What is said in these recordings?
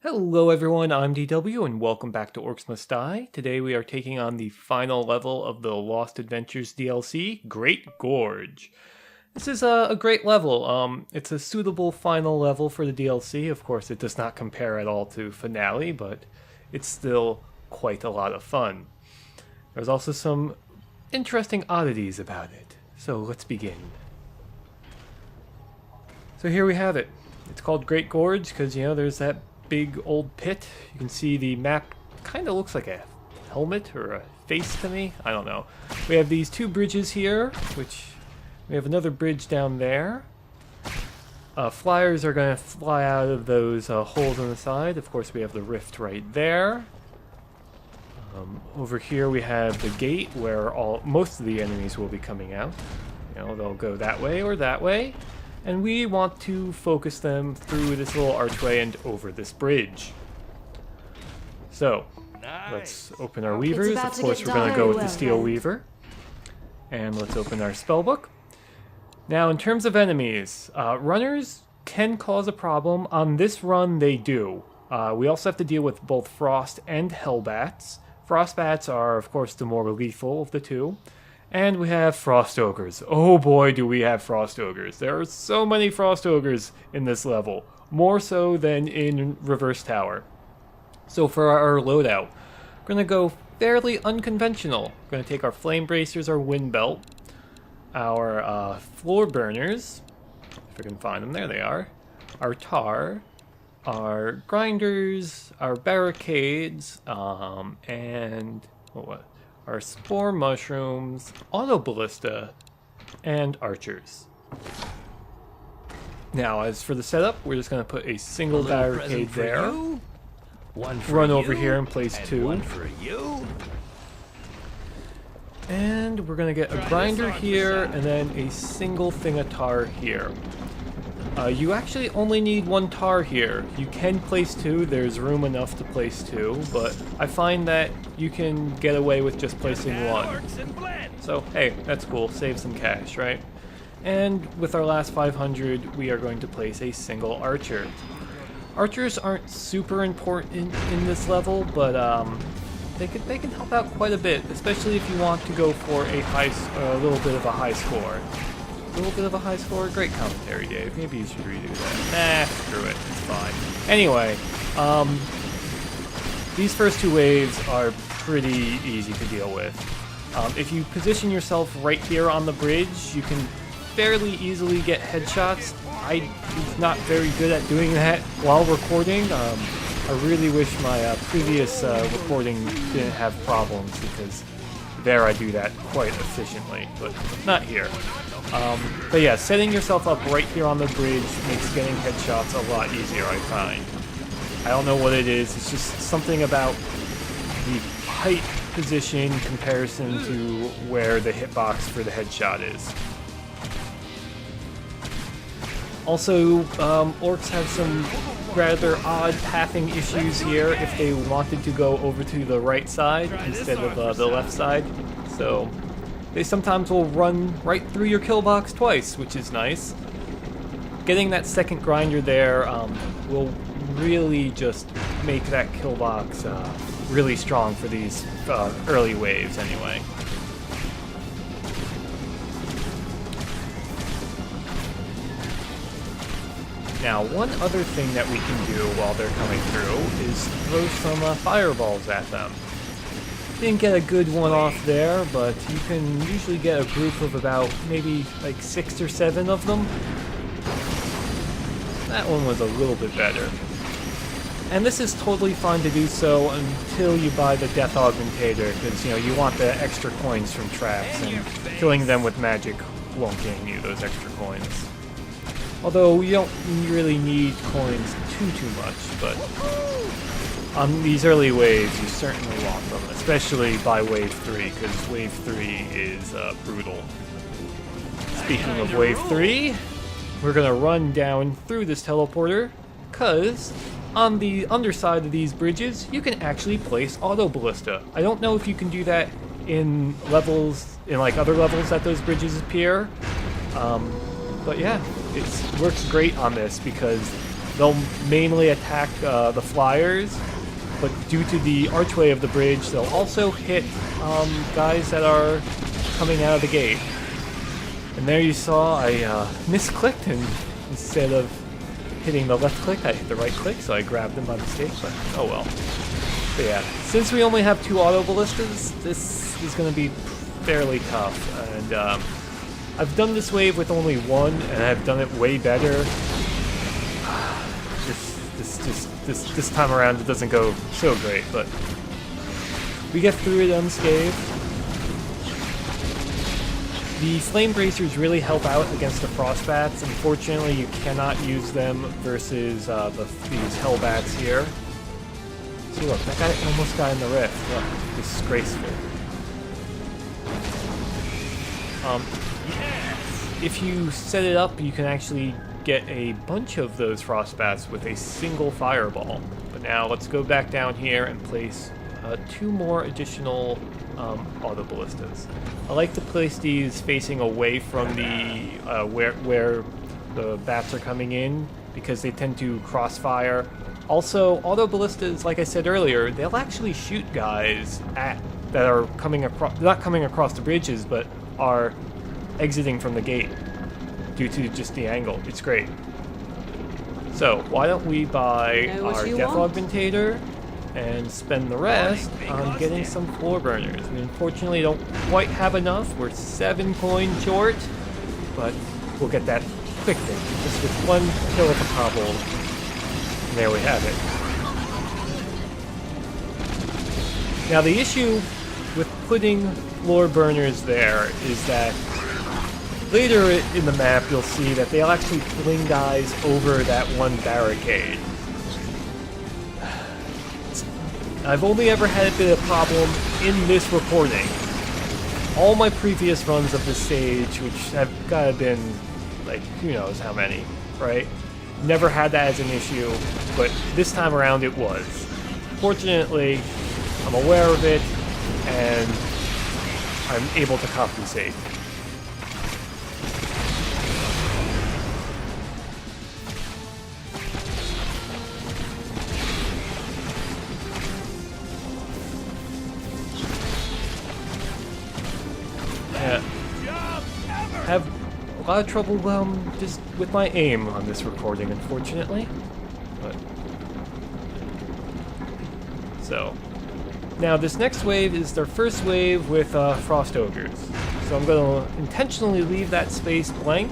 Hello everyone, I'm DW and welcome back to Orcs Must Die. Today we are taking on the final level of the Lost Adventures DLC, Great Gorge. This is a great level. It's a suitable final level for the DLC. Of course, it does not compare at all to Finale, but it's still quite a lot of fun. There's also some interesting oddities about it, so let's begin. So here we have it. It's called Great Gorge because, there's that big old pit. You can see the map kind of looks like a helmet or a face to me. I don't know. We have these two bridges here, which we have another bridge down there. Flyers are going to fly out of those holes on the side. Of course, we have the rift right there. Over here we have the gate where most of the enemies will be coming out. They'll go that way or that way. And we want to focus them through this little archway and over this bridge. So, let's open our weavers. Of course, we're going to go with the steel weaver. And let's open our spellbook. Now, in terms of enemies, runners can cause a problem. On this run, they do. We also have to deal with both frost and hellbats. Frostbats are, of course, the more lethal of the two. And we have Frost Ogres. Oh boy, do we have Frost Ogres. There are so many Frost Ogres in this level. More so than in Reverse Tower. So for our loadout, we're going to go fairly unconventional. We're going to take our Flame Bracers, our Wind Belt, our Floor Burners, if I can find them, there they are, our Tar, our Grinders, our Barricades, and what? Our Spore Mushrooms, Auto Ballista, and Archers. Now, as for the setup, we're just going to put a single barricade there. Run over here and place two. One for you. And we're going to get a grinder here, and then a single thing of tar here. You actually only need one tar here. You can place two, there's room enough to place two, but I find that you can get away with just placing one. So, hey, that's cool, save some cash, right? And with our last 500, we are going to place a single archer. Archers aren't super important in this level, but they can help out quite a bit, especially if you want to go for a little bit of a high score. A little bit of a high score? Great commentary, Dave. Maybe you should redo that. Nah, screw it. It's fine. Anyway, these first two waves are pretty easy to deal with. If you position yourself right here on the bridge, you can fairly easily get headshots. I'm not very good at doing that while recording. I really wish my previous recording didn't have problems, because there I do that quite efficiently, but not here. But yeah, setting yourself up right here on the bridge makes getting headshots a lot easier, I find. I don't know what it is, it's just something about the height position in comparison to where the hitbox for the headshot is. Also, Orcs have some rather odd pathing issues here if they wanted to go over to the right side instead of the left side. So they sometimes will run right through your kill box twice, which is nice. Getting that second grinder there will really just make that kill box really strong for these early waves anyway. Now, one other thing that we can do while they're coming through is throw some fireballs at them. Didn't get a good one off there, but you can usually get a group of about maybe like 6 or 7 of them. That one was a little bit better. And this is totally fine to do so until you buy the Death Augmentator, because you want the extra coins from traps, and killing them with magic won't gain you those extra coins. Although you don't really need coins too much, but on these early waves you certainly want them, especially by wave 3, because wave 3 is brutal. Speaking of wave 3, we're going to run down through this teleporter, because on the underside of these bridges you can actually place Auto Ballista. I don't know if you can do that in levels, in like other levels that those bridges appear, but yeah. It works great on this because they'll mainly attack the flyers, but due to the archway of the bridge, they'll also hit guys that are coming out of the gate. And there you saw I misclicked, and instead of hitting the left click, I hit the right click, so I grabbed them by mistake, but oh well. But yeah, since we only have 2 auto ballistas, this is going to be fairly tough, and I've done this wave with only 1, and I've done it way better. This time around it doesn't go so great, but we get through it unscathed. The Flame Bracers really help out against the Frostbats. Unfortunately, you cannot use them versus these Hellbats here. See, look, that guy almost got in the rift. Look, disgraceful. If you set it up, you can actually get a bunch of those Frostbats with a single fireball. But now let's go back down here and place 2 more additional auto ballistas. I like to place these facing away from the where the bats are coming in, because they tend to crossfire. Also, auto ballistas, like I said earlier, they'll actually shoot guys that are coming across, not coming across the bridges, but are exiting from the gate due to just the angle. It's great. So why don't we buy our Death Augmentator and spend the rest on getting some floor burners. We unfortunately don't quite have enough. We're 7 coins short, but we'll get that quickly. Just with 1 kill of a cobble. And there we have it. Now the issue with putting floor burners there is that later in the map you'll see that they'll actually fling guys over that 1 barricade. I've only ever had it be a problem in this recording. All my previous runs of this stage, which have gotta been like who knows how many, right? Never had that as an issue, but this time around it was. Fortunately, I'm aware of it, and I'm able to compensate. Have a lot of trouble just with my aim on this recording, unfortunately. But so now this next wave is their first wave with Frost Ogres. So I'm going to intentionally leave that space blank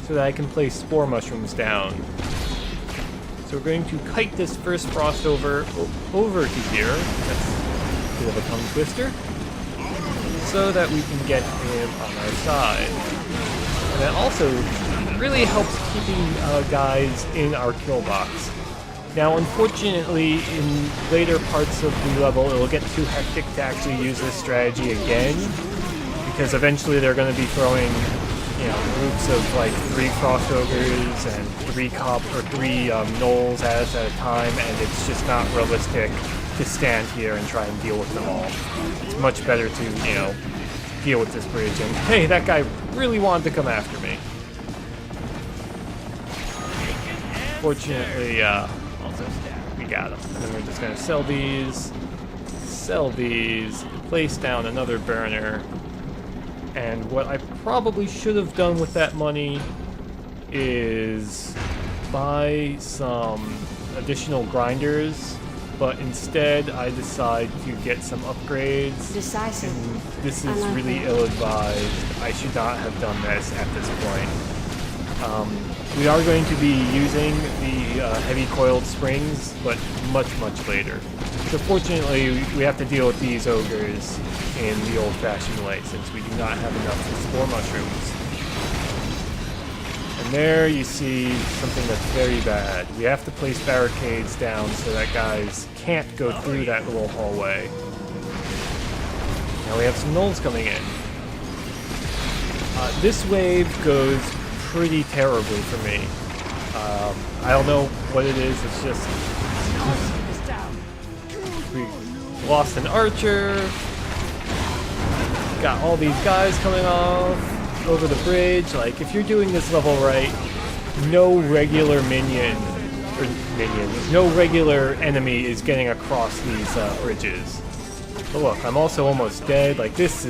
so that I can place Spore Mushrooms down. So we're going to kite this first Frost over to here. That's a bit of a tongue twister. So that we can get him on our side. And that also really helps keeping guys in our kill box. Now unfortunately, in later parts of the level, it'll get too hectic to actually use this strategy again, because eventually they're going to be throwing, you know, groups of like 3 Frost Ogres and 3 Gnolls at us at a time, and it's just not realistic to stand here and try and deal with them all. It's much better to, you know, deal with this bridge, and hey, that guy really wanted to come after me. Fortunately, we got him. And then we're just gonna sell these, place down another burner, and what I probably should have done with that money is buy some additional grinders, but instead I decide to get some upgrades. Decisive. And this is really ill-advised. I should not have done this at this point. We are going to be using the heavy coiled springs, but much later. So fortunately, we have to deal with these ogres in the old-fashioned way, since we do not have enough Spore Mushrooms. And there you see something that's very bad. We have to place barricades down so that guys can't go through that little hallway. Now we have some gnolls coming in. This wave goes pretty terribly for me. I don't know what it is, it's just... We lost an archer, got all these guys coming off over the bridge. Like, if you're doing this level right, no regular minion or minion, no regular enemy is getting across these bridges. But look, I'm also almost dead. Like, this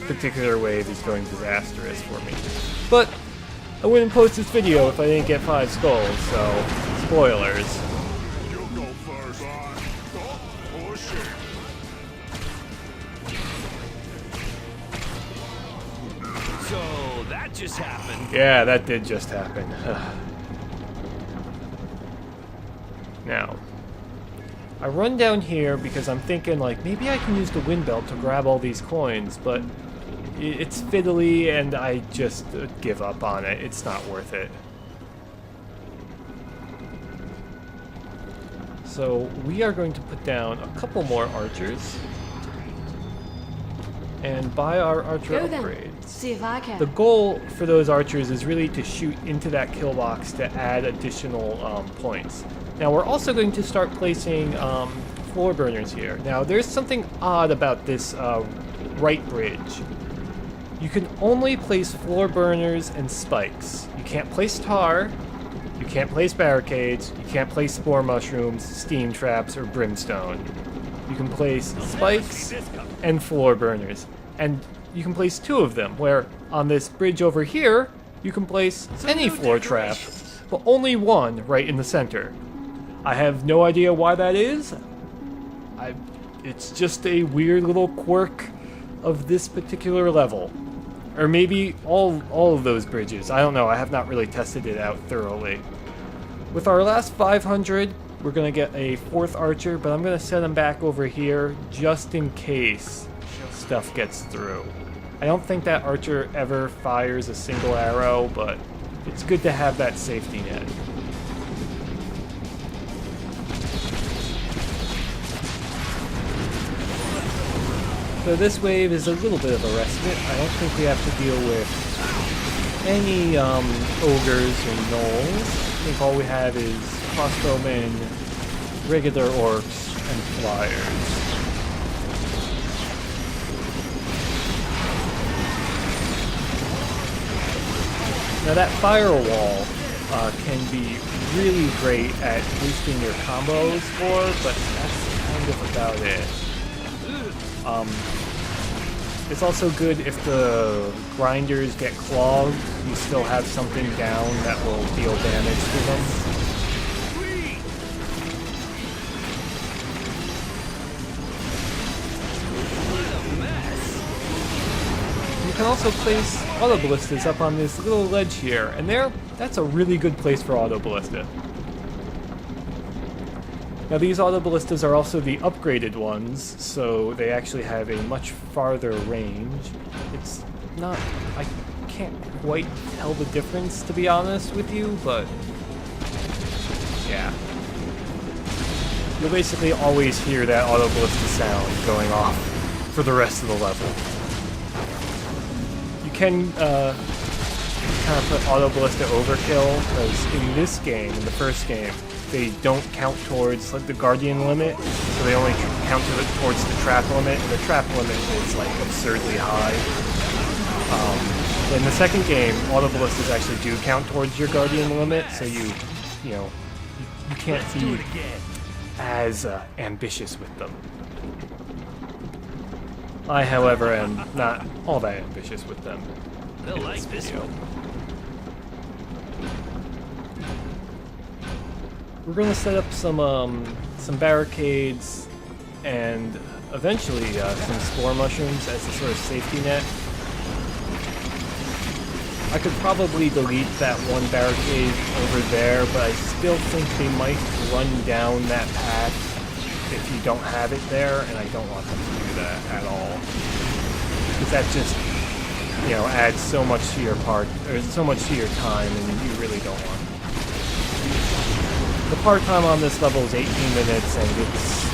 particular wave is going disastrous for me. But I wouldn't post this video if I didn't get 5 skulls, so spoilers. You go first. Oh shit. So that just happened. Yeah, that did just happen. Now, I run down here because I'm thinking, like, maybe I can use the wind belt to grab all these coins, but it's fiddly and I just give up on it. It's not worth it. So we are going to put down a couple more archers and buy our archer upgrades. See if I can. The goal for those archers is really to shoot into that kill box to add additional points. Now we're also going to start placing floor burners here. Now there's something odd about this right bridge. You can only place floor burners and spikes. You can't place tar, you can't place barricades, you can't place spore mushrooms, steam traps, or brimstone. You can place spikes and floor burners. And you can place 2 of them, where on this bridge over here, you can place any floor trap, but only 1 right in the center. I have no idea why that is. It's just a weird little quirk of this particular level. Or maybe all of those bridges. I don't know, I have not really tested it out thoroughly. With our last 500, we're gonna get a 4th archer, but I'm gonna set him back over here just in case stuff gets through. I don't think that archer ever fires a single arrow, but it's good to have that safety net. So this wave is a little bit of a respite. I don't think we have to deal with any ogres or gnolls. I think all we have is crossbowmen, regular orcs, and flyers. Now that firewall can be really great at boosting your combos for, but that's kind of about it. It's also good if the grinders get clogged, you still have something down that will deal damage to them. You can also place auto ballistas up on this little ledge here, and that's a really good place for auto ballista. Now these auto ballistas are also the upgraded ones, so they actually have a much farther range. It's not... I can't quite tell the difference, to be honest with you, but... yeah. You'll basically always hear that auto ballista sound going off for the rest of the level. You can kind of put auto ballista overkill, because in this game, in the first game, they don't count towards like the guardian limit, so they only count towards the trap limit, and the trap limit is like absurdly high. In the second game, auto ballistas actually do count towards your guardian limit, so you can't be as ambitious with them. I, however, am not all that ambitious with them. They'll like this one. We're going to set up some barricades and eventually some spore mushrooms as a sort of safety net. I could probably delete that one barricade over there, but I still think they might run down that path if you don't have it there, and I don't want them to do that at all. Because that just, adds so much to your so much to your time, and you really don't want it. The part time on this level is 18 minutes, and it's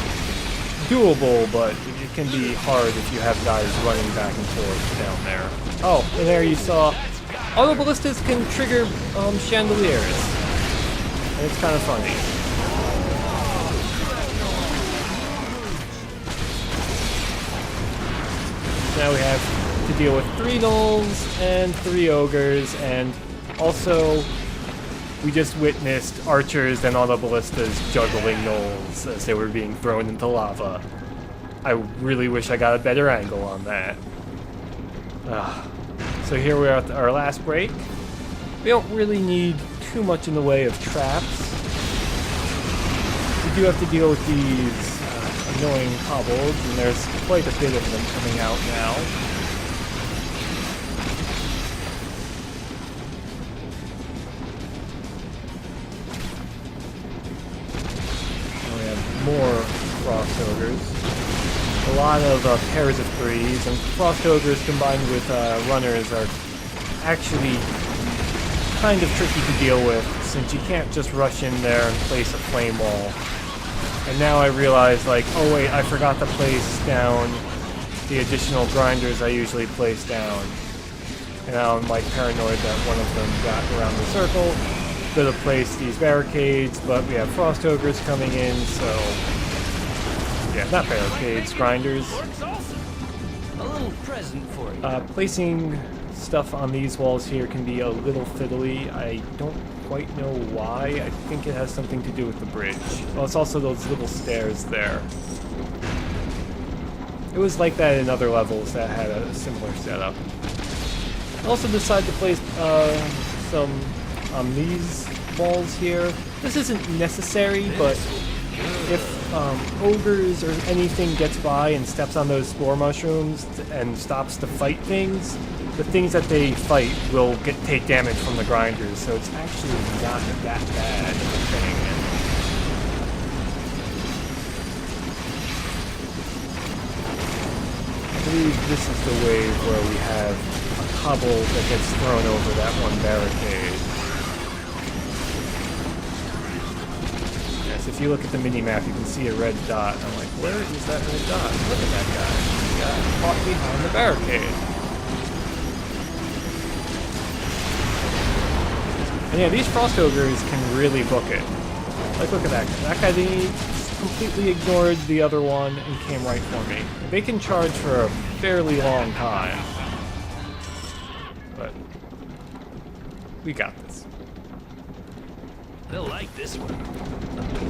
doable, but it can be hard if you have guys running back and forth down there. Oh, and there you saw auto ballistas can trigger chandeliers, and it's kind of funny. Now we have to deal with 3 gnolls and 3 ogres, and also we just witnessed archers and all the ballistas juggling gnolls as they were being thrown into lava. I really wish I got a better angle on that. So here we are at our last break. We don't really need too much in the way of traps. We do have to deal with these annoying kobolds, and there's quite a bit of them coming out now. And we have more frost ogres. A lot of pairs of threes, and frost ogres combined with runners are actually kind of tricky to deal with, since you can't just rush in there and place a flame wall. And now I realize, like, oh wait, I forgot to place down the additional grinders I usually place down. And now I'm like paranoid that one of them got around the circle. Could have placed these barricades, but we have frost ogres coming in, so yeah, not barricades, grinders. A little present for you. Placing stuff on these walls here can be a little fiddly. I don't quite know why. I think it has something to do with the bridge. Well, it's also those little stairs there. It was like that in other levels that had a similar setup. I also decided to place some on these walls here. This isn't necessary, but if ogres or anything gets by and steps on those spore mushrooms and stops to fight things, the things that they fight will take damage from the grinders, so it's actually not that bad of a thing. I believe this is the wave where we have a kobold that gets thrown over that one barricade. Yes, if you look at the mini-map, you can see a red dot. I'm like, where is that red dot? Look at that guy. He got caught behind the barricade. And yeah, these frost ogres can really book it. Like, look at that guy. That guy, they completely ignored the other one and came right for me. They can charge for a fairly long time. But we got this. They'll like this one.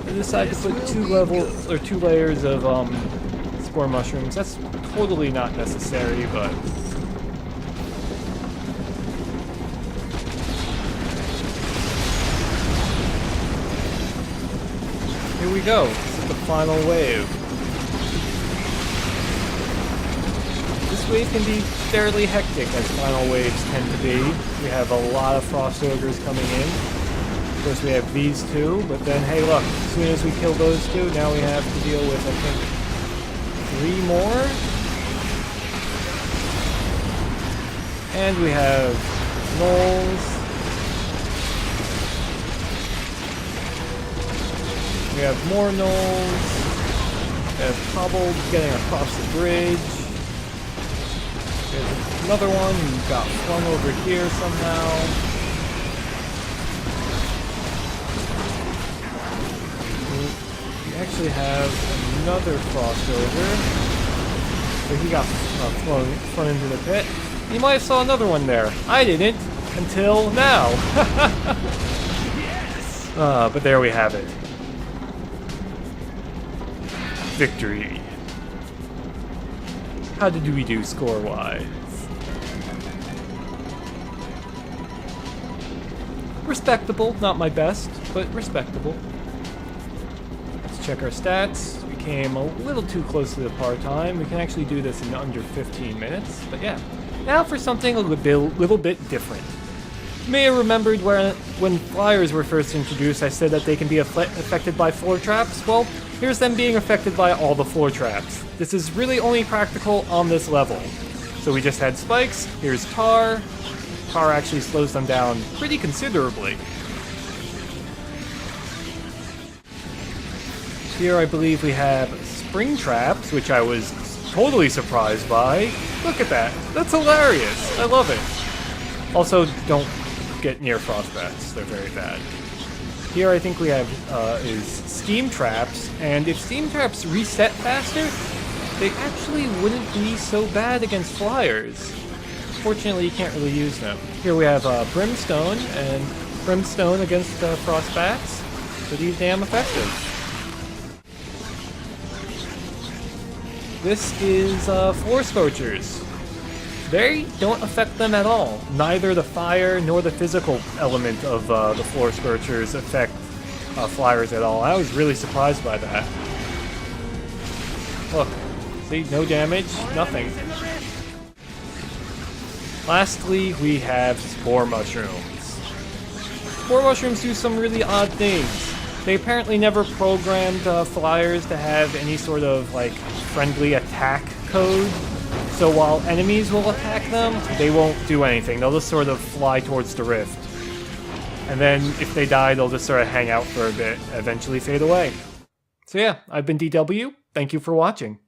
I decided to put two layers of spore mushrooms. That's totally not necessary, but here we go. This is the final wave. This wave can be fairly hectic, as final waves tend to be. We have a lot of frost ogres coming in. Of course, we have these two, but then, hey, look, as soon as we kill those two, now we have to deal with, I think, 3 more? And we have gnolls. We have more gnolls. We have kobolds getting across the bridge. There's another one who got flung over here somehow. We actually have another frost ogre. So he got flung into the pit. You might have saw another one there. I didn't until now. Yes! But there we have it. Victory. How did we do score-wise? Respectable, not my best, but respectable. Let's check our stats. We came a little too close to the par time. We can actually do this in under 15 minutes, but yeah. Now for something a little bit different. You may have remembered when flyers were first introduced, I said that they can be affected by floor traps. Well, here's them being affected by all the floor traps. This is really only practical on this level. So we just had spikes, here's tar. Tar actually slows them down pretty considerably. Here I believe we have spring traps, which I was totally surprised by. Look at that, that's hilarious, I love it. Also, don't get near frostbats, they're very bad. Here I think we have is steam traps, and if steam traps reset faster, they actually wouldn't be so bad against flyers. Fortunately, you can't really use them. Here we have brimstone, and Brimstone against Frostbats. Pretty damn effective. This is Floor Scorchers. They don't affect them at all. Neither the fire nor the physical element of the Floor Scorchers affect flyers at all. I was really surprised by that. Look, see, no damage, nothing. Lastly, we have Spore Mushrooms. Spore Mushrooms do some really odd things. They apparently never programmed flyers to have any sort of, like, friendly attack code. So while enemies will attack them, they won't do anything. They'll just sort of fly towards the rift. And then if they die, they'll just sort of hang out for a bit, eventually fade away. So yeah, I've been DW. Thank you for watching.